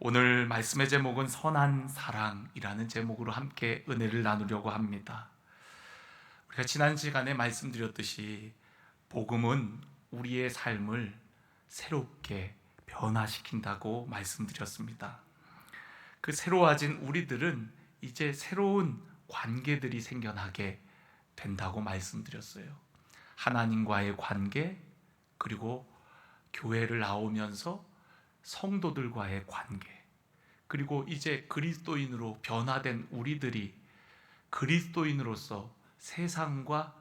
오늘 말씀의 제목은 선한 사랑이라는 제목으로 함께 은혜를 나누려고 합니다. 우리가 지난 시간에 말씀드렸듯이 복음은 우리의 삶을 새롭게 변화시킨다고 말씀드렸습니다. 그 새로워진 우리들은 이제 새로운 관계들이 생겨나게 된다고 말씀드렸어요. 하나님과의 관계, 그리고 교회를 나오면서 성도들과의 관계, 그리고 이제 그리스도인으로 변화된 우리들이 그리스도인으로서 세상과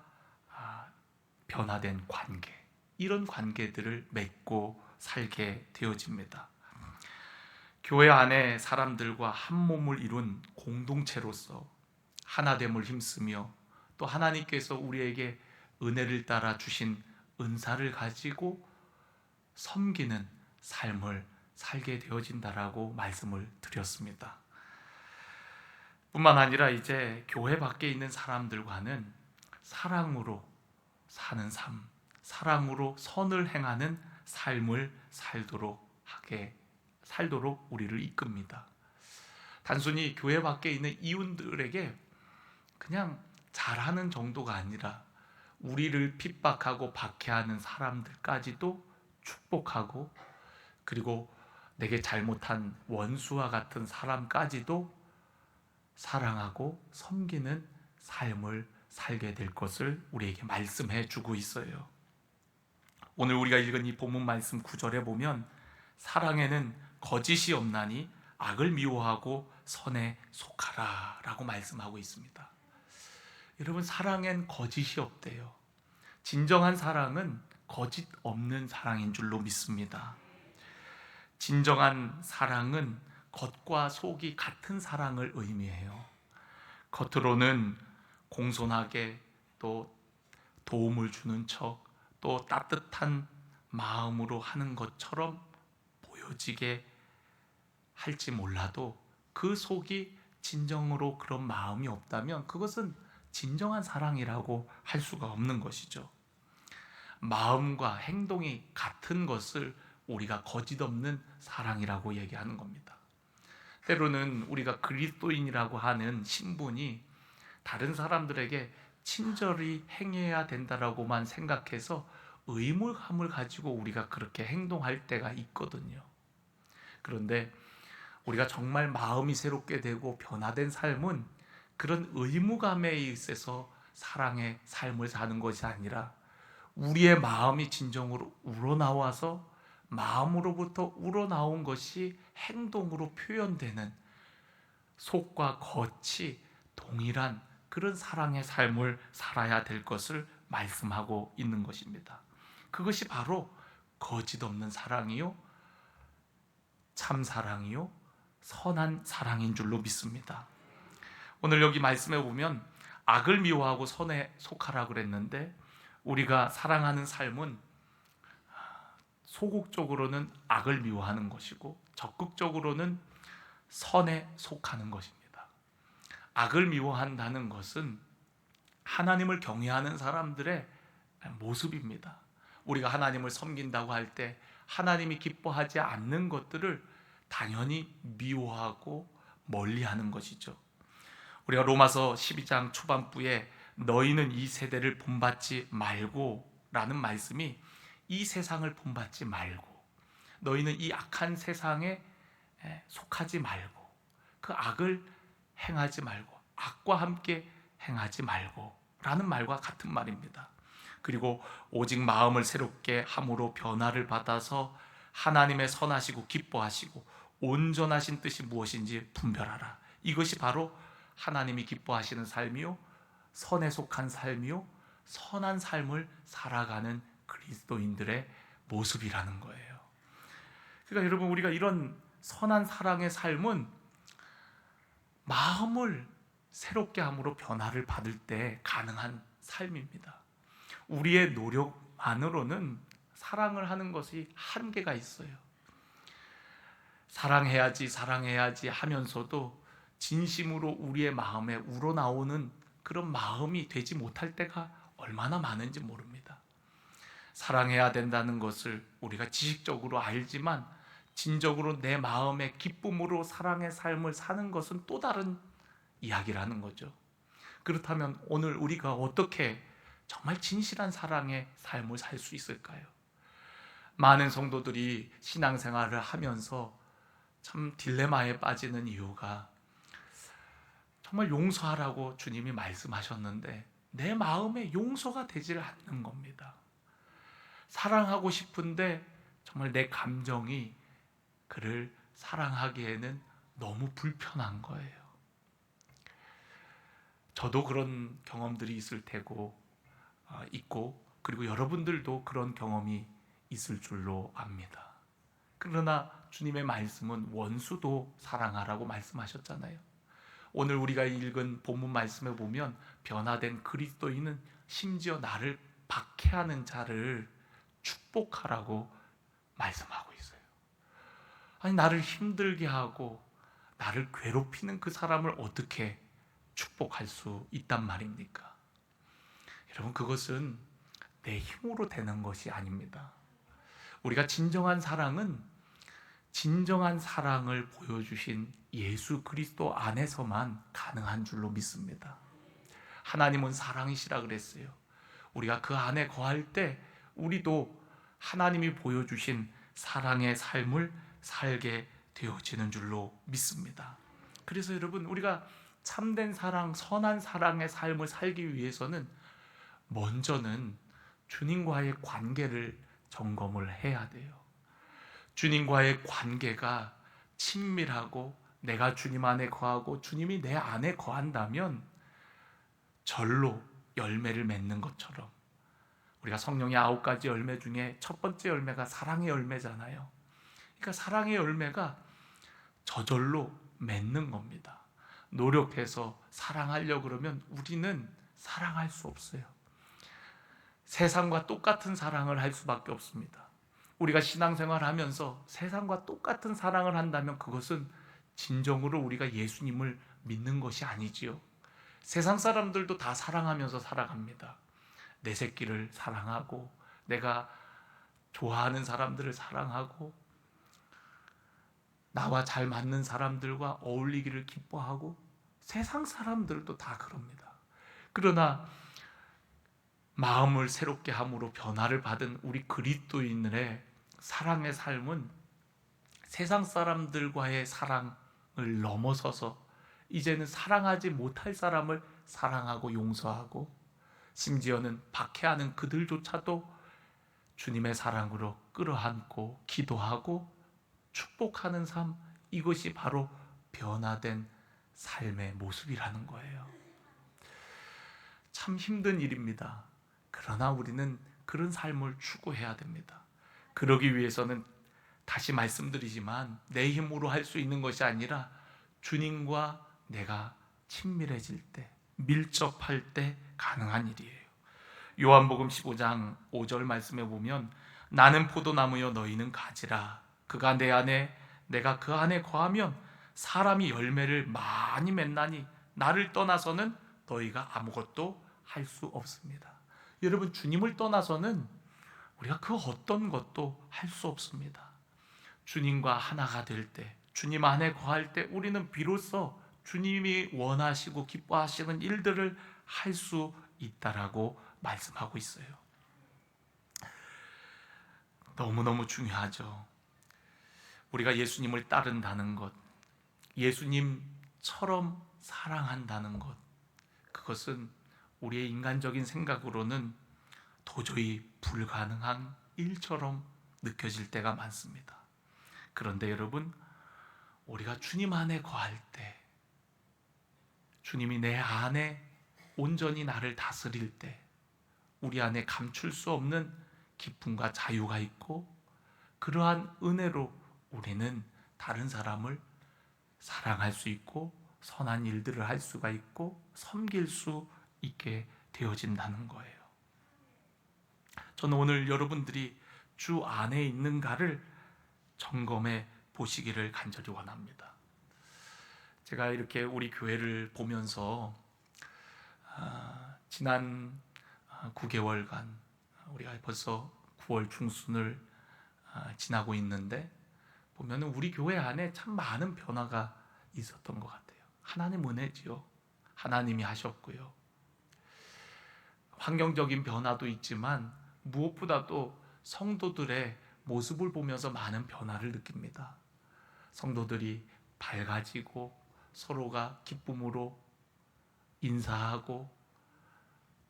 변화된 관계, 이런 관계들을 맺고 살게 되어집니다. 교회 안에 사람들과 한 몸을 이룬 공동체로서 하나됨을 힘쓰며 또 하나님께서 우리에게 은혜를 따라 주신 은사를 가지고 섬기는 삶을 살게 되어진다라고 말씀을 드렸습니다. 뿐만 아니라 이제 교회 밖에 있는 사람들과는 사랑으로 사는 삶, 사랑으로 선을 행하는 삶을 살도록 우리를 이끕니다. 단순히 교회 밖에 있는 이웃들에게 그냥 잘하는 정도가 아니라 우리를 핍박하고 박해하는 사람들까지도 축복하고, 그리고 내게 잘못한 원수와 같은 사람까지도 사랑하고 섬기는 삶을 살게 될 것을 우리에게 말씀해 주고 있어요. 오늘 우리가 읽은 이 본문 말씀 9절에 보면 사랑에는 거짓이 없나니 악을 미워하고 선에 속하라 라고 말씀하고 있습니다. 여러분, 사랑엔 거짓이 없대요. 진정한 사랑은 거짓 없는 사랑인 줄로 믿습니다. 진정한 사랑은 겉과 속이 같은 사랑을 의미해요. 겉으로는 공손하게, 또 도움을 주는 척, 또 따뜻한 마음으로 하는 것처럼 보여지게 할지 몰라도 그 속이 진정으로 그런 마음이 없다면 그것은 진정한 사랑이라고 할 수가 없는 것이죠. 마음과 행동이 같은 것을 우리가 거짓 없는 사랑이라고 얘기하는 겁니다. 때로는 우리가 그리스도인이라고 하는 신분이 다른 사람들에게 친절히 행해야 된다라고만 생각해서 의무감을 가지고 우리가 그렇게 행동할 때가 있거든요. 그런데 우리가 정말 마음이 새롭게 되고 변화된 삶은 그런 의무감에 있어서 사랑의 삶을 사는 것이 아니라 우리의 마음이 진정으로 우러나와서 마음으로부터 우러나온 것이 행동으로 표현되는, 속과 겉이 동일한 그런 사랑의 삶을 살아야 될 것을 말씀하고 있는 것입니다. 그것이 바로 거짓 없는 사랑이요, 참 사랑이요, 선한 사랑인 줄로 믿습니다. 오늘 여기 말씀해 보면 악을 미워하고 선에 속하라 그랬는데, 우리가 사랑하는 삶은 소극적으로는 악을 미워하는 것이고 적극적으로는 선에 속하는 것입니다. 악을 미워한다는 것은 하나님을 경외하는 사람들의 모습입니다. 우리가 하나님을 섬긴다고 할 때 하나님이 기뻐하지 않는 것들을 당연히 미워하고 멀리하는 것이죠. 우리가 로마서 12장 초반부에 너희는 이 세대를 본받지 말고 라는 말씀이 이 세상을 본받지 말고, 너희는 이 악한 세상에 속하지 말고, 그 악을 행하지 말고, 악과 함께 행하지 말고 라는 말과 같은 말입니다. 그리고 오직 마음을 새롭게 함으로 변화를 받아서 하나님의 선하시고 기뻐하시고 온전하신 뜻이 무엇인지 분별하라. 이것이 바로 하나님이 기뻐하시는 삶이요, 선에 속한 삶이요, 선한 삶을 살아가는 그리스도인들의 모습이라는 거예요. 그러니까 여러분, 우리가 이런 선한 사랑의 삶은 마음을 새롭게 함으로 변화를 받을 때 가능한 삶입니다. 우리의 노력만으로는 사랑을 하는 것이 한계가 있어요. 사랑해야지 하면서도 진심으로 우리의 마음에 우러나오는 그런 마음이 되지 못할 때가 얼마나 많은지 모릅니다. 사랑해야 된다는 것을 우리가 지식적으로 알지만 진정으로 내 마음의 기쁨으로 사랑의 삶을 사는 것은 또 다른 이야기라는 거죠. 그렇다면 오늘 우리가 어떻게 정말 진실한 사랑의 삶을 살 수 있을까요? 많은 성도들이 신앙생활을 하면서 참 딜레마에 빠지는 이유가 정말 용서하라고 주님이 말씀하셨는데 내 마음에 용서가 되질 않는 겁니다. 사랑하고 싶은데 정말 내 감정이 그를 사랑하기에는 너무 불편한 거예요. 저도 그런 경험들이 있을 테고 있고, 그리고 여러분들도 그런 경험이 있을 줄로 압니다. 그러나 주님의 말씀은 원수도 사랑하라고 말씀하셨잖아요. 오늘 우리가 읽은 본문 말씀에 보면 변화된 그리스도인은 심지어 나를 박해하는 자를 축복하라고 말씀하고 있어요. 아니, 나를 힘들게 하고 나를 괴롭히는 그 사람을 어떻게 축복할 수 있단 말입니까? 여러분, 그것은 내 힘으로 되는 것이 아닙니다. 우리가 진정한 사랑을 보여주신 예수 그리스도 안에서만 가능한 줄로 믿습니다. 하나님은 사랑이시라 그랬어요. 우리가 그 안에 거할 때 우리도 하나님이 보여주신 사랑의 삶을 살게 되어지는 줄로 믿습니다. 그래서 여러분, 우리가 참된 사랑, 선한 사랑의 삶을 살기 위해서는 먼저는 주님과의 관계를 점검을 해야 돼요. 주님과의 관계가 친밀하고 내가 주님 안에 거하고 주님이 내 안에 거한다면 절로 열매를 맺는 것처럼, 우리가 성령의 9가지 열매 중에 첫 번째 열매가 사랑의 열매잖아요. 그러니까 사랑의 열매가 저절로 맺는 겁니다. 노력해서 사랑하려고 그러면 우리는 사랑할 수 없어요. 세상과 똑같은 사랑을 할 수밖에 없습니다. 우리가 신앙생활을 하면서 세상과 똑같은 사랑을 한다면 그것은 진정으로 우리가 예수님을 믿는 것이 아니지요. 세상 사람들도 다 사랑하면서 살아갑니다. 내 새끼를 사랑하고, 내가 좋아하는 사람들을 사랑하고, 나와 잘 맞는 사람들과 어울리기를 기뻐하고, 세상 사람들도 다 그럽니다. 그러나 마음을 새롭게 함으로 변화를 받은 우리 그리스도인들의 사랑의 삶은 세상 사람들과의 사랑을 넘어서서 이제는 사랑하지 못할 사람을 사랑하고 용서하고, 심지어는 박해하는 그들조차도 주님의 사랑으로 끌어안고 기도하고 축복하는 삶, 이것이 바로 변화된 삶의 모습이라는 거예요. 참 힘든 일입니다. 그러나 우리는 그런 삶을 추구해야 됩니다. 그러기 위해서는 다시 말씀드리지만 내 힘으로 할 수 있는 것이 아니라 주님과 내가 친밀해질 때, 밀접할 때 가능한 일이에요. 요한복음 15장 5절 말씀에 보면 나는 포도나무여 너희는 가지라. 그가 내 안에 내가 그 안에 거하면 사람이 열매를 많이 맺나니 나를 떠나서는 너희가 아무것도 할 수 없습니다. 여러분, 주님을 떠나서는 우리가 그 어떤 것도 할 수 없습니다. 주님과 하나가 될 때, 주님 안에 거할 때 우리는 비로소 주님이 원하시고 기뻐하시는 일들을 할 수 있다라고 말씀하고 있어요. 너무너무 중요하죠. 우리가 예수님을 따른다는 것, 예수님처럼 사랑한다는 것, 그것은 우리의 인간적인 생각으로는 도저히 불가능한 일처럼 느껴질 때가 많습니다. 그런데 여러분, 우리가 주님 안에 거할 때, 주님이 내 안에 온전히 나를 다스릴 때 우리 안에 감출 수 없는 기쁨과 자유가 있고, 그러한 은혜로 우리는 다른 사람을 사랑할 수 있고 선한 일들을 할 수가 있고 섬길 수 있게 되어진다는 거예요. 저는 오늘 여러분들이 주 안에 있는가를 점검해 보시기를 간절히 원합니다. 제가 이렇게 우리 교회를 보면서 지난 9개월간 우리가 벌써 9월 중순을 지나고 있는데, 보면 우리 교회 안에 참 많은 변화가 있었던 것 같아요. 하나님 은혜지요. 하나님이 하셨고요. 환경적인 변화도 있지만 무엇보다도 성도들의 모습을 보면서 많은 변화를 느낍니다. 성도들이 밝아지고 서로가 기쁨으로 인사하고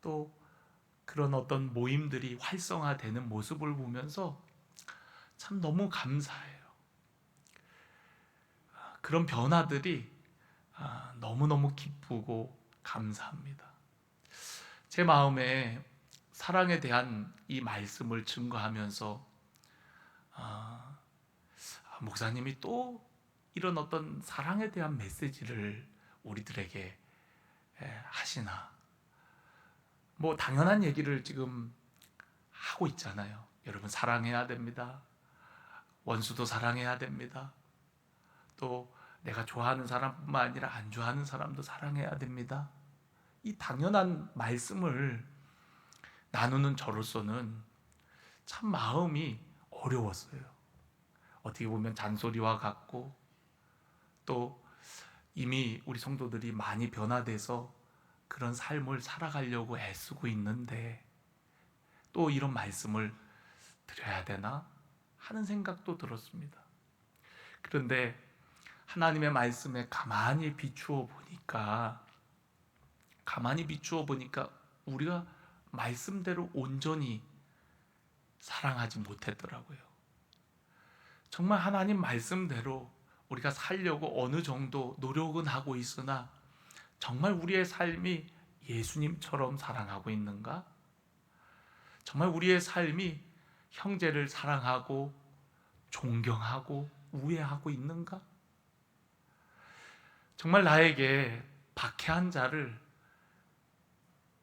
또 그런 어떤 모임들이 활성화되는 모습을 보면서 참 너무 감사해요. 그런 변화들이 너무너무 기쁘고 감사합니다. 제 마음에 사랑에 대한 이 말씀을 증거하면서 목사님이 또 이런 어떤 사랑에 대한 메시지를 우리들에게 하시나, 뭐 당연한 얘기를 지금 하고 있잖아요. 여러분, 사랑해야 됩니다. 원수도 사랑해야 됩니다. 또 내가 좋아하는 사람뿐만 아니라 안 좋아하는 사람도 사랑해야 됩니다. 이 당연한 말씀을 나누는 저로서는 참 마음이 어려웠어요. 어떻게 보면 잔소리와 같고, 또 이미 우리 성도들이 많이 변화돼서 그런 삶을 살아가려고 애쓰고 있는데 또 이런 말씀을 드려야 되나 하는 생각도 들었습니다. 그런데 하나님의 말씀에 가만히 비추어 보니까 우리가 말씀대로 온전히 사랑하지 못했더라고요. 정말 하나님 말씀대로 우리가 살려고 어느 정도 노력은 하고 있으나 정말 우리의 삶이 예수님처럼 사랑하고 있는가? 정말 우리의 삶이 형제를 사랑하고 존경하고 우애하고 있는가? 정말 나에게 박해한 자를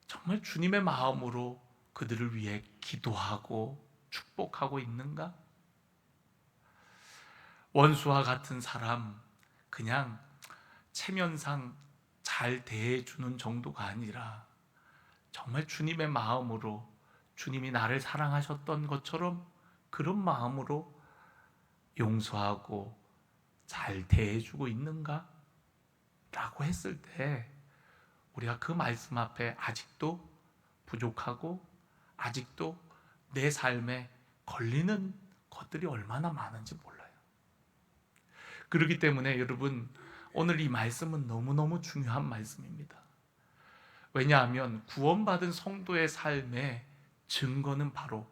정말 주님의 마음으로 그들을 위해 기도하고 축복하고 있는가? 원수와 같은 사람 그냥 체면상 잘 대해주는 정도가 아니라 정말 주님의 마음으로, 주님이 나를 사랑하셨던 것처럼 그런 마음으로 용서하고 잘 대해주고 있는가? 라고 했을 때 우리가 그 말씀 앞에 아직도 부족하고 아직도 내 삶에 걸리는 것들이 얼마나 많은지 몰라요. 그렇기 때문에 여러분, 오늘 이 말씀은 너무너무 중요한 말씀입니다. 왜냐하면 구원받은 성도의 삶의 증거는 바로,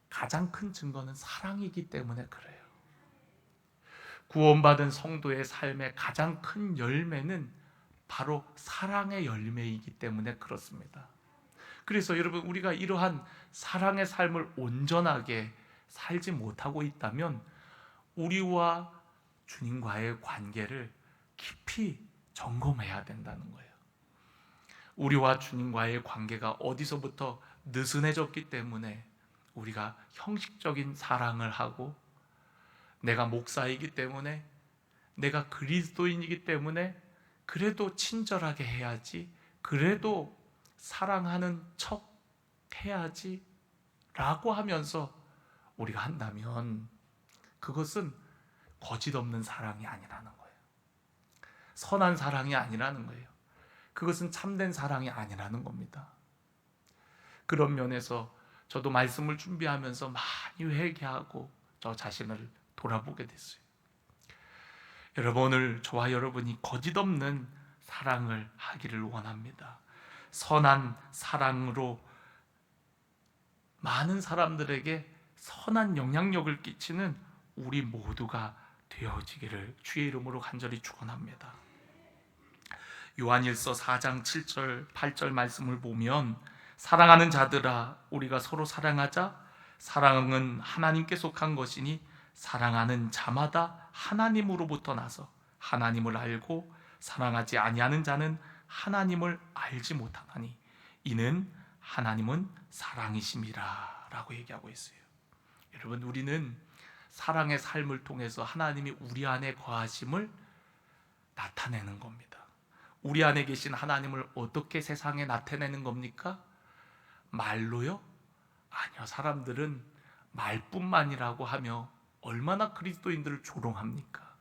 가장 큰 증거는 사랑이기 때문에 그래요. 구원받은 성도의 삶의 가장 큰 열매는 바로 사랑의 열매이기 때문에 그렇습니다. 그래서 여러분, 우리가 이러한 사랑의 삶을 온전하게 살지 못하고 있다면 우리와 주님과의 관계를 깊이 점검해야 된다는 거예요. 우리와 주님과의 관계가 어디서부터 느슨해졌기 때문에 우리가 형식적인 사랑을 하고, 내가 목사이기 때문에, 내가 그리스도인이기 때문에 그래도 친절하게 해야지, 그래도 사랑하는 척 해야지 라고 하면서 우리가 한다면 그것은 거짓 없는 사랑이 아니라는 거예요. 선한 사랑이 아니라는 거예요. 그것은 참된 사랑이 아니라는 겁니다. 그런 면에서 저도 말씀을 준비하면서 많이 회개하고 저 자신을 돌아보게 됐어요. 여러분, 오늘 저와 여러분이 거짓 없는 사랑을 하기를 원합니다. 선한 사랑으로 많은 사람들에게 선한 영향력을 끼치는 우리 모두가 되어지기를 주의 이름으로 간절히 축원합니다. 요한일서 4장 7절 8절 말씀을 보면, 사랑하는 자들아 우리가 서로 사랑하자. 사랑은 하나님께 속한 것이니 사랑하는 자마다 하나님으로부터 나서 하나님을 알고, 사랑하지 아니하는 자는 하나님을 알지 못하나니 이는 하나님은 사랑이심이라 라고 얘기하고 있어요. 여러분, 우리는 사랑의 삶을 통해서 하나님이 우리 안에 거하심을 나타내는 겁니다. 우리 안에 계신 하나님을 어떻게 세상에 나타내는 겁니까? 말로요? 아니요. 사람들은 말뿐만이라고 하며 얼마나 그리스도인들을 조롱합니까?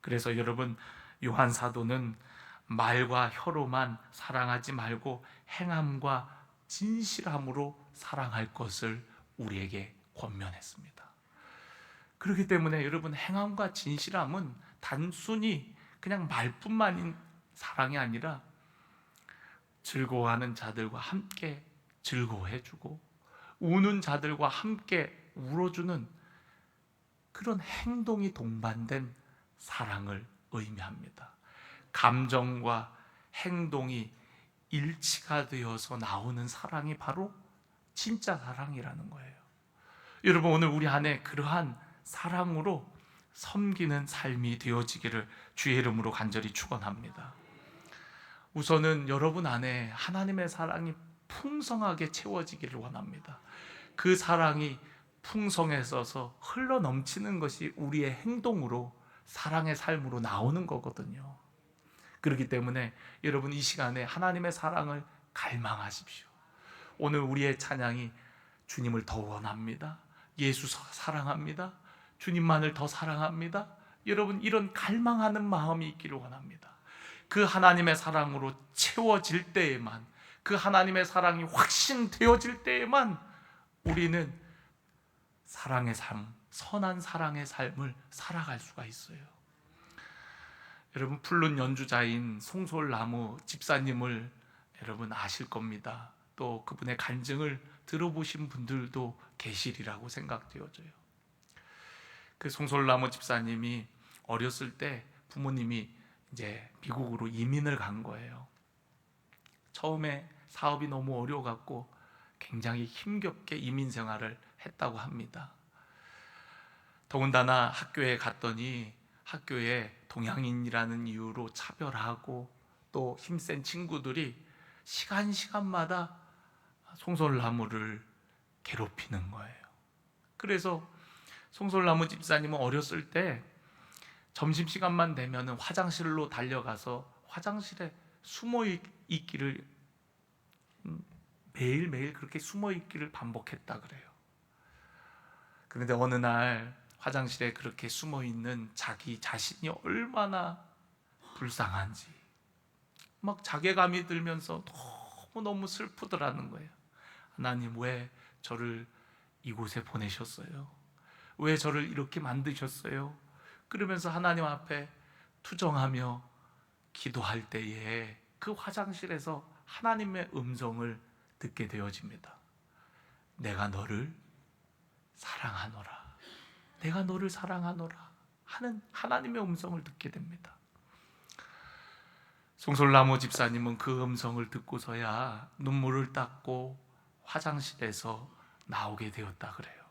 그래서 여러분, 요한 사도는 말과 혀로만 사랑하지 말고 행함과 진실함으로 사랑할 것을 우리에게 권면했습니다. 그렇기 때문에 여러분, 행함과 진실함은 단순히 그냥 말뿐만인 사랑이 아니라 즐거워하는 자들과 함께 즐거워해주고 우는 자들과 함께 울어주는 그런 행동이 동반된 사랑을 의미합니다. 감정과 행동이 일치가 되어서 나오는 사랑이 바로 진짜 사랑이라는 거예요. 여러분, 오늘 우리 안에 그러한 사랑으로 섬기는 삶이 되어지기를 주의 이름으로 간절히 축원합니다. 우선은 여러분 안에 하나님의 사랑이 풍성하게 채워지기를 원합니다. 그 사랑이 풍성해져서 흘러 넘치는 것이 우리의 행동으로, 사랑의 삶으로 나오는 거거든요. 그렇기 때문에 여러분, 이 시간에 하나님의 사랑을 갈망하십시오. 오늘 우리의 찬양이 주님을 더 원합니다, 예수 사랑합니다, 주님만을 더 사랑합니다, 여러분, 이런 갈망하는 마음이 있기를 원합니다. 그 하나님의 사랑으로 채워질 때에만, 그 하나님의 사랑이 확신되어질 때에만 우리는 사랑의 삶, 선한 사랑의 삶을 살아갈 수가 있어요. 여러분, 플룻 연주자인 송솔나무 집사님을 여러분 아실 겁니다. 또 그분의 간증을 들어보신 분들도 계시리라고 생각되어져요. 그 송솔나무 집사님이 어렸을 때 부모님이 이제 미국으로 이민을 간 거예요. 처음에 사업이 너무 어려워갖고 굉장히 힘겹게 이민 생활을 했다고 합니다. 더군다나 학교에 갔더니 학교에 동양인이라는 이유로 차별하고 또 힘센 친구들이 시간마다 송솔나무를 괴롭히는 거예요. 그래서 송솔나무 집사님은 어렸을 때 점심시간만 되면 화장실로 달려가서 화장실에 숨어 있기를, 매일매일 그렇게 숨어 있기를 반복했다 그래요. 그런데 어느 날 화장실에 그렇게 숨어 있는 자기 자신이 얼마나 불쌍한지 막 자괴감이 들면서 너무너무 슬프더라는 거예요. 하나님, 왜 저를 이곳에 보내셨어요? 왜 저를 이렇게 만드셨어요? 그러면서 하나님 앞에 투정하며 기도할 때에 그 화장실에서 하나님의 음성을 듣게 되어집니다. 내가 너를 사랑하노라, 내가 너를 사랑하노라 하는 하나님의 음성을 듣게 됩니다. 송솔나무 집사님은 그 음성을 듣고서야 눈물을 닦고 화장실에서 나오게 되었다 그래요.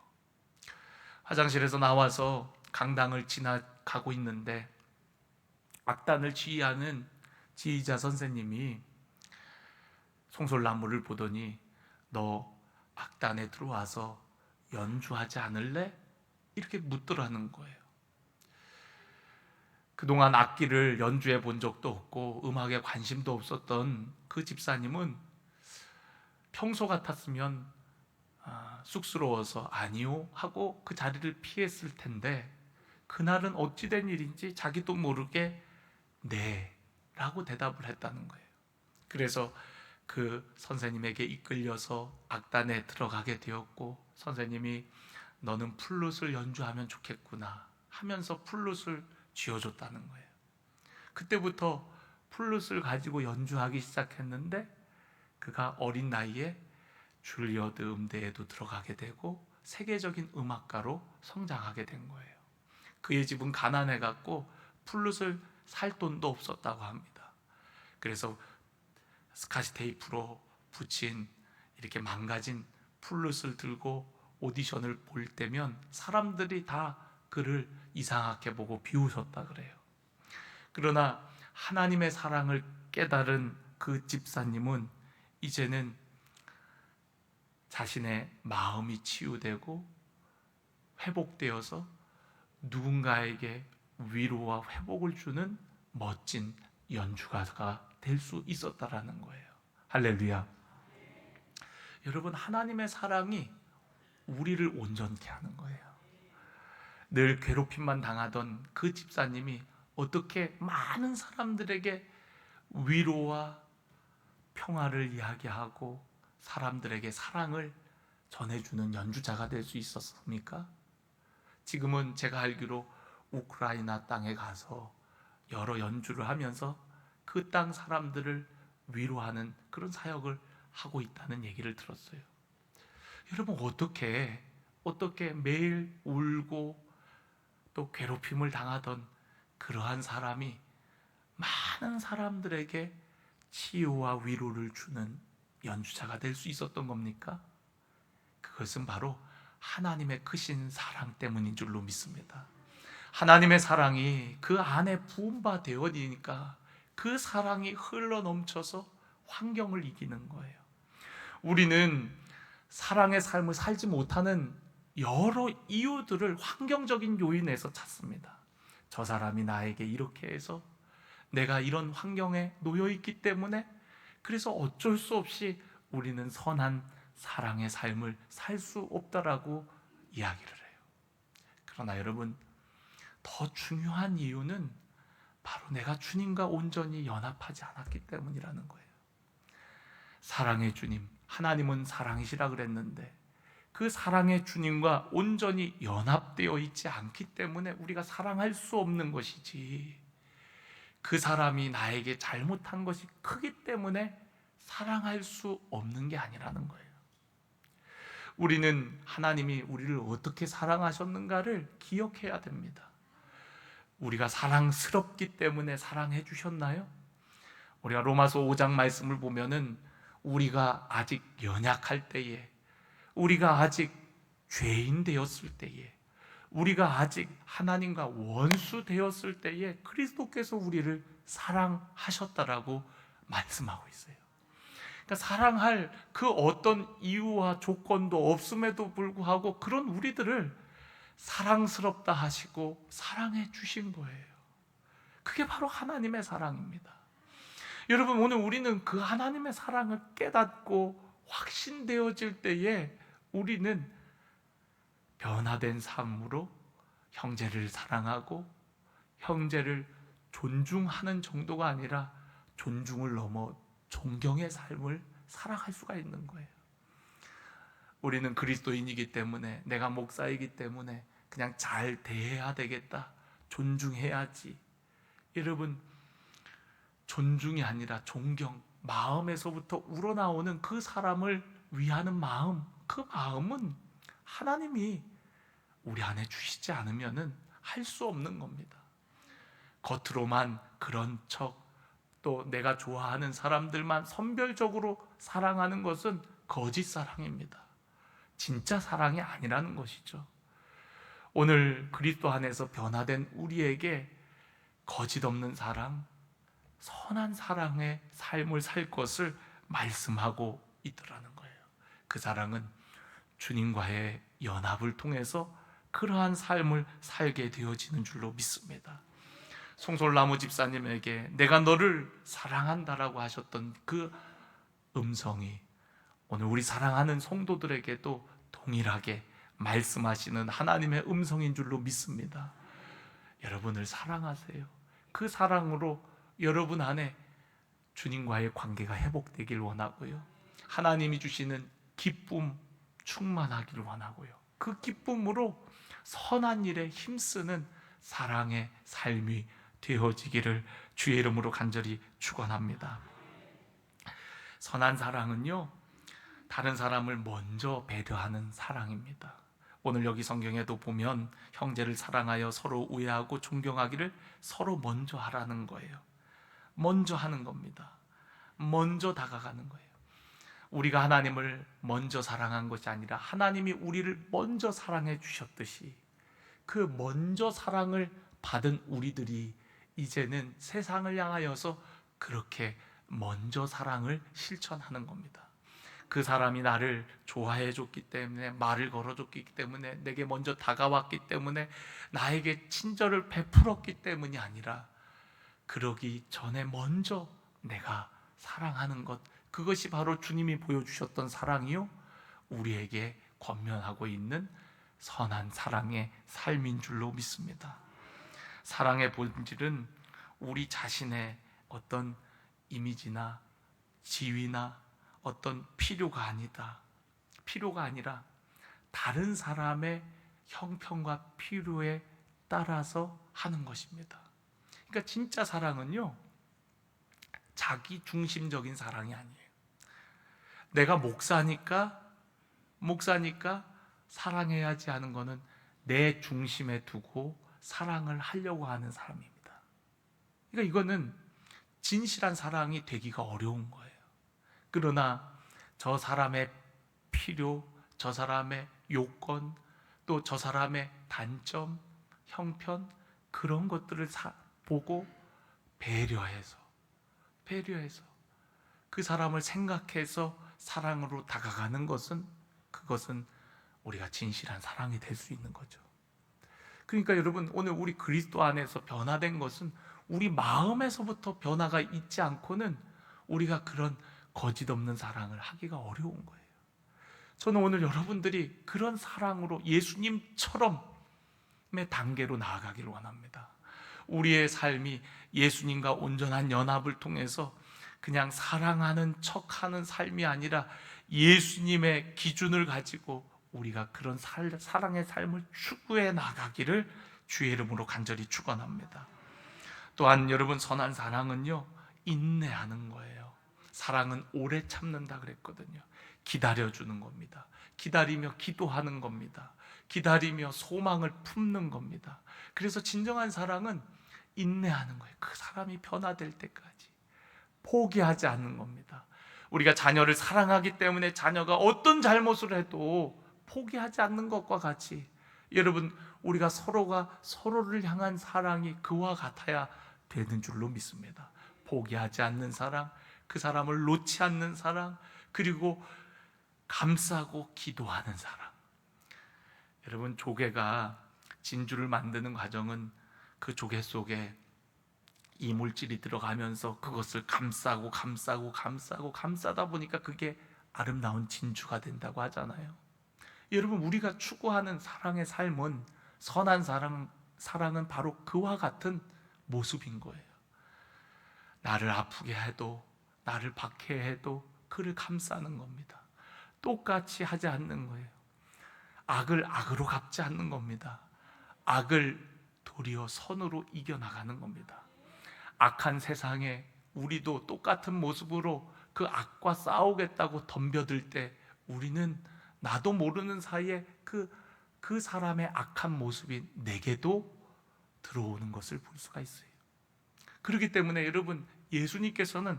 화장실에서 나와서 강당을 지나가고 있는데 악단을 지휘하는 지휘자 선생님이 송솔나무를 보더니 너 악단에 들어와서 연주하지 않을래? 이렇게 묻더라는 거예요. 그동안 악기를 연주해 본 적도 없고 음악에 관심도 없었던 그 집사님은 평소 같았으면 쑥스러워서 아니요 하고 그 자리를 피했을 텐데, 그날은 어찌된 일인지 자기도 모르게 네 라고 대답을 했다는 거예요. 그래서 그 선생님에게 이끌려서 악단에 들어가게 되었고, 선생님이 너는 플룻을 연주하면 좋겠구나 하면서 플룻을 쥐어줬다는 거예요. 그때부터 플룻을 가지고 연주하기 시작했는데 그가 어린 나이에 줄리어드 음대에도 들어가게 되고 세계적인 음악가로 성장하게 된 거예요. 그의 집은 가난해갖고 플룻을 살 돈도 없었다고 합니다. 그래서 스카치 테이프로 붙인 이렇게 망가진 플룻을 들고 오디션을 볼 때면 사람들이 다 그를 이상하게 보고 비웃었다 그래요. 그러나 하나님의 사랑을 깨달은 그 집사님은 이제는 자신의 마음이 치유되고 회복되어서 누군가에게 위로와 회복을 주는 멋진 연주가가 될 수 있었다라는 거예요. 할렐루야. 여러분, 하나님의 사랑이 우리를 온전케 하는 거예요. 늘 괴롭힘만 당하던 그 집사님이 어떻게 많은 사람들에게 위로와 평화를 이야기하고 사람들에게 사랑을 전해주는 연주자가 될 수 있었습니까? 지금은 제가 알기로 우크라이나 땅에 가서 여러 연주를 하면서 그 땅 사람들을 위로하는 그런 사역을 하고 있다는 얘기를 들었어요. 여러분, 어떻게 매일 울고 또 괴롭힘을 당하던 그러한 사람이 많은 사람들에게 치유와 위로를 주는 연주자가 될 수 있었던 겁니까? 그것은 바로 하나님의 크신 사랑 때문인 줄로 믿습니다. 하나님의 사랑이 그 안에 부음바 되어지니까 그 사랑이 흘러 넘쳐서 환경을 이기는 거예요. 우리는 사랑의 삶을 살지 못하는 여러 이유들을 환경적인 요인에서 찾습니다. 저 사람이 나에게 이렇게 해서, 내가 이런 환경에 놓여 있기 때문에, 그래서 어쩔 수 없이 우리는 선한 사랑의 삶을 살 수 없다라고 이야기를 해요. 그러나 여러분, 더 중요한 이유는 바로 내가 주님과 온전히 연합하지 않았기 때문이라는 거예요. 사랑의 주님, 하나님은 사랑이시라 그랬는데 그 사랑의 주님과 온전히 연합되어 있지 않기 때문에 우리가 사랑할 수 없는 것이지, 그 사람이 나에게 잘못한 것이 크기 때문에 사랑할 수 없는 게 아니라는 거예요. 우리는 하나님이 우리를 어떻게 사랑하셨는가를 기억해야 됩니다. 우리가 사랑스럽기 때문에 사랑해 주셨나요? 우리가 로마서 5장 말씀을 보면은 우리가 아직 연약할 때에, 우리가 아직 죄인 되었을 때에, 우리가 아직 하나님과 원수 되었을 때에 그리스도께서 우리를 사랑하셨다라고 말씀하고 있어요. 그러니까 사랑할 그 어떤 이유와 조건도 없음에도 불구하고 그런 우리들을 사랑스럽다 하시고 사랑해 주신 거예요. 그게 바로 하나님의 사랑입니다. 여러분, 오늘 우리는 그 하나님의 사랑을 깨닫고 확신되어질 때에 우리는 변화된 삶으로 형제를 사랑하고 형제를 존중하는 정도가 아니라 존중을 넘어 존경의 삶을 살아갈 수가 있는 거예요. 우리는 그리스도인이기 때문에, 내가 목사이기 때문에 그냥 잘 대해야 되겠다, 존중해야지. 여러분, 존중이 아니라 존경, 마음에서부터 우러나오는 그 사람을 위하는 마음, 그 마음은 하나님이 우리 안에 주시지 않으면 할 수 없는 겁니다. 겉으로만 그런 척, 또 내가 좋아하는 사람들만 선별적으로 사랑하는 것은 거짓 사랑입니다. 진짜 사랑이 아니라는 것이죠. 오늘 그리스도 안에서 변화된 우리에게 거짓 없는 사랑, 선한 사랑의 삶을 살 것을 말씀하고 있더라는 거예요. 그 사랑은 주님과의 연합을 통해서 그러한 삶을 살게 되어지는 줄로 믿습니다. 송솔나무 집사님에게 내가 너를 사랑한다라고 하셨던 그 음성이 오늘 우리 사랑하는 성도들에게도 동일하게 말씀하시는 하나님의 음성인 줄로 믿습니다. 여러분을 사랑하세요. 그 사랑으로 여러분 안에 주님과의 관계가 회복되길 원하고요, 하나님이 주시는 기쁨 충만하길 원하고요, 그 기쁨으로 선한 일에 힘쓰는 사랑의 삶이 되어지기를 주의 이름으로 간절히 축원합니다. 선한 사랑은요, 다른 사람을 먼저 배려하는 사랑입니다. 오늘 여기 성경에도 보면 형제를 사랑하여 서로 우애하고 존경하기를 서로 먼저 하라는 거예요. 먼저 하는 겁니다. 먼저 다가가는 거예요. 우리가 하나님을 먼저 사랑한 것이 아니라 하나님이 우리를 먼저 사랑해 주셨듯이 그 먼저 사랑을 받은 우리들이 이제는 세상을 향하여서 그렇게 먼저 사랑을 실천하는 겁니다. 그 사람이 나를 좋아해 줬기 때문에, 말을 걸어줬기 때문에, 내게 먼저 다가왔기 때문에, 나에게 친절을 베풀었기 때문이 아니라 그러기 전에 먼저 내가 사랑하는 것, 그것이 바로 주님이 보여주셨던 사랑이요, 우리에게 권면하고 있는 선한 사랑의 삶인 줄로 믿습니다. 사랑의 본질은 우리 자신의 어떤 이미지나 지위나 어떤 필요가 아니라 다른 사람의 형편과 필요에 따라서 하는 것입니다. 그러니까 진짜 사랑은요, 자기 중심적인 사랑이 아니에요. 내가 목사니까 사랑해야지 하는 거는 내 중심에 두고 사랑을 하려고 하는 사람입니다. 그러니까 이거는 진실한 사랑이 되기가 어려운 거예요. 그러나 저 사람의 필요, 저 사람의 요건, 또 저 사람의 단점, 형편, 그런 것들을 보고 배려해서 그 사람을 생각해서 사랑으로 다가가는 것은, 그것은 우리가 진실한 사랑이 될 수 있는 거죠. 그러니까 여러분, 오늘 우리 그리스도 안에서 변화된 것은 우리 마음에서부터 변화가 있지 않고는 우리가 그런 거짓 없는 사랑을 하기가 어려운 거예요. 저는 오늘 여러분들이 그런 사랑으로 예수님처럼의 단계로 나아가기를 원합니다. 우리의 삶이 예수님과 온전한 연합을 통해서 그냥 사랑하는 척하는 삶이 아니라 예수님의 기준을 가지고 우리가 그런 사랑의 삶을 추구해 나가기를 주의 이름으로 간절히 축원합니다. 또한 여러분, 선한 사랑은요, 인내하는 거예요. 사랑은 오래 참는다 그랬거든요. 기다려주는 겁니다. 기다리며 기도하는 겁니다. 기다리며 소망을 품는 겁니다. 그래서 진정한 사랑은 인내하는 거예요. 그 사람이 변화될 때까지 포기하지 않는 겁니다. 우리가 자녀를 사랑하기 때문에 자녀가 어떤 잘못을 해도 포기하지 않는 것과 같이, 여러분, 우리가 서로가 서로를 향한 사랑이 그와 같아야 되는 줄로 믿습니다. 포기하지 않는 사랑, 그 사람을 놓지 않는 사랑, 그리고 감싸고 기도하는 사랑. 여러분, 조개가 진주를 만드는 과정은 그 조개 속에 이물질이 들어가면서 그것을 감싸다 보니까 그게 아름다운 진주가 된다고 하잖아요. 여러분, 우리가 추구하는 사랑의 삶은, 선한 사랑은 바로 그와 같은 모습인 거예요. 나를 아프게 해도, 나를 박해해도 그를 감싸는 겁니다. 똑같이 하지 않는 거예요. 악을 악으로 갚지 않는 겁니다. 악을 도리어 선으로 이겨나가는 겁니다. 악한 세상에 우리도 똑같은 모습으로 그 악과 싸우겠다고 덤벼들 때 우리는 나도 모르는 사이에 그 사람의 악한 모습이 내게도 들어오는 것을 볼 수가 있어요. 그렇기 때문에 여러분, 예수님께서는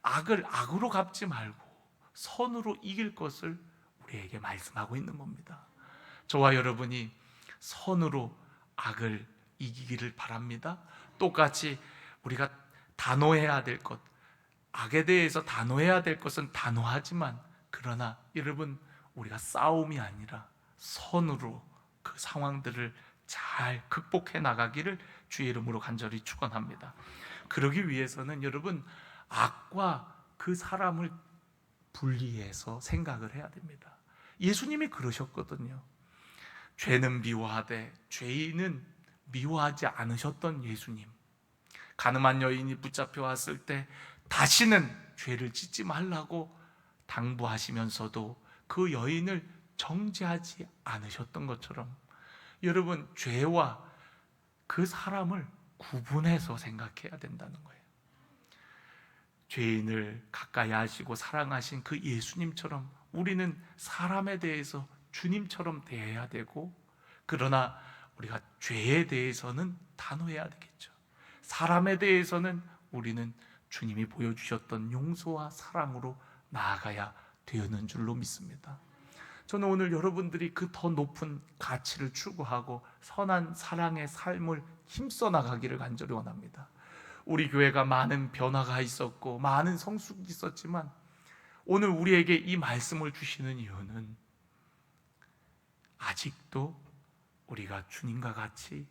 악을 악으로 갚지 말고 선으로 이길 것을 우리에게 말씀하고 있는 겁니다. 저와 여러분이 선으로 악을 이기기를 바랍니다. 똑같이 우리가 단호해야 될 것, 악에 대해서 단호해야 될 것은 단호하지만, 그러나 여러분, 우리가 싸움이 아니라 선으로 그 상황들을 잘 극복해 나가기를 주의 이름으로 간절히 축원합니다. 그러기 위해서는 여러분, 악과 그 사람을 분리해서 생각을 해야 됩니다. 예수님이 그러셨거든요. 죄는 미워하되 죄인은 미워하지 않으셨던 예수님. 가늠한 여인이 붙잡혀 왔을 때 다시는 죄를 짓지 말라고 당부하시면서도 그 여인을 정죄하지 않으셨던 것처럼, 여러분, 죄와 그 사람을 구분해서 생각해야 된다는 거예요. 죄인을 가까이 하시고 사랑하신 그 예수님처럼 우리는 사람에 대해서 주님처럼 대해야 되고, 그러나 우리가 죄에 대해서는 단호해야 되겠죠. 사람에 대해서는 우리는 주님이 보여주셨던 용서와 사랑으로 나아가야 되는 줄로 믿습니다. 저는 오늘 여러분들이 그 더 높은 가치를 추구하고 선한 사랑의 삶을 힘써 나가기를 간절히 원합니다. 우리 교회가 많은 변화가 있었고 많은 성숙이 있었지만, 오늘 우리에게 이 말씀을 주시는 이유는 아직도 우리가 주님과 같이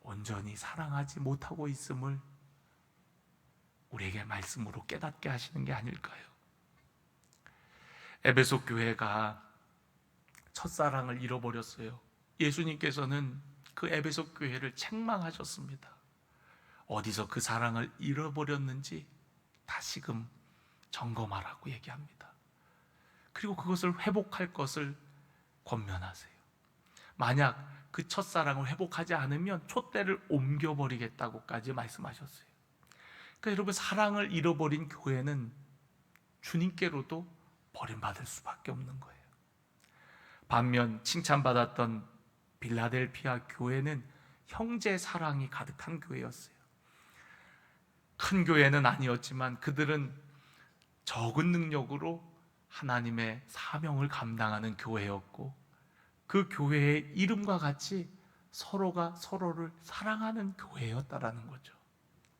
온전히 사랑하지 못하고 있음을 우리에게 말씀으로 깨닫게 하시는 게 아닐까요? 에베소 교회가 첫사랑을 잃어버렸어요. 예수님께서는 그 에베소 교회를 책망하셨습니다. 어디서 그 사랑을 잃어버렸는지 다시금 점검하라고 얘기합니다. 그리고 그것을 회복할 것을 권면하세요. 만약 그 첫사랑을 회복하지 않으면 촛대를 옮겨버리겠다고까지 말씀하셨어요. 그러니까 여러분, 사랑을 잃어버린 교회는 주님께로도 버림받을 수밖에 없는 거예요. 반면 칭찬받았던 빌라델피아 교회는 형제 사랑이 가득한 교회였어요. 큰 교회는 아니었지만 그들은 적은 능력으로 하나님의 사명을 감당하는 교회였고, 그 교회의 이름과 같이 서로가 서로를 사랑하는 교회였다라는 거죠.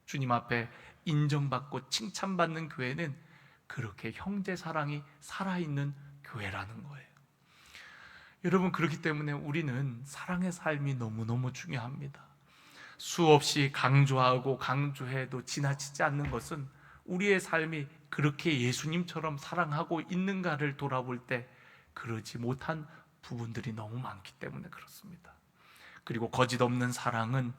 주님 앞에 인정받고 칭찬받는 교회는 그렇게 형제 사랑이 살아있는 교회라는 거예요. 여러분, 그렇기 때문에 우리는 사랑의 삶이 너무너무 중요합니다. 수없이 강조하고 강조해도 지나치지 않는 것은 우리의 삶이 그렇게 예수님처럼 사랑하고 있는가를 돌아볼 때 그러지 못한 부분들이 너무 많기 때문에 그렇습니다. 그리고 거짓 없는 사랑은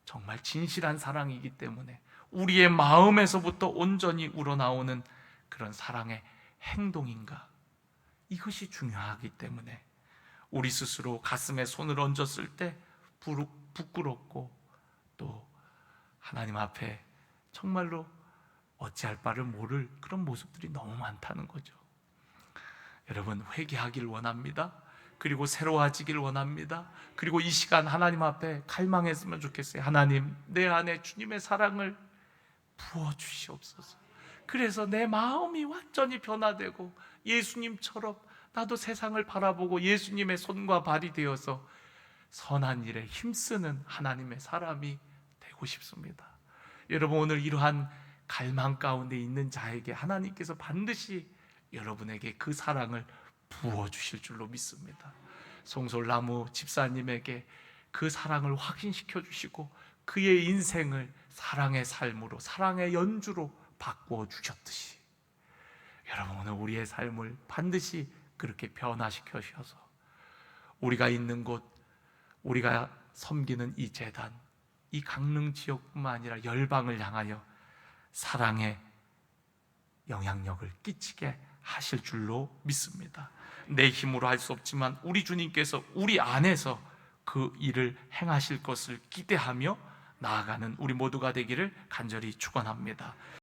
정말 진실한 사랑이기 때문에 우리의 마음에서부터 온전히 우러나오는 그런 사랑의 행동인가, 이것이 중요하기 때문에 우리 스스로 가슴에 손을 얹었을 때 부끄럽고 또 하나님 앞에 정말로 어찌할 바를 모를 그런 모습들이 너무 많다는 거죠. 여러분, 회개하길 원합니다. 그리고 새로워지길 원합니다. 그리고 이 시간 하나님 앞에 갈망했으면 좋겠어요. 하나님, 내 안에 주님의 사랑을 부어주시옵소서. 그래서 내 마음이 완전히 변화되고 예수님처럼 나도 세상을 바라보고 예수님의 손과 발이 되어서 선한 일에 힘쓰는 하나님의 사람이 되고 싶습니다. 여러분, 오늘 이러한 갈망 가운데 있는 자에게 하나님께서 반드시 여러분에게 그 사랑을 부어주실 줄로 믿습니다. 송솔나무 집사님에게 그 사랑을 확인시켜 주시고 그의 인생을 사랑의 삶으로, 사랑의 연주로 바꾸어 주셨듯이 여러분, 오늘 우리의 삶을 반드시 그렇게 변화시켜 주셔서 우리가 있는 곳, 우리가 섬기는 이 제단, 이 강릉 지역뿐만 아니라 열방을 향하여 사랑의 영향력을 끼치게 하실 줄로 믿습니다. 내 힘으로 할 수 없지만 우리 주님께서 우리 안에서 그 일을 행하실 것을 기대하며 나아가는 우리 모두가 되기를 간절히 축원합니다.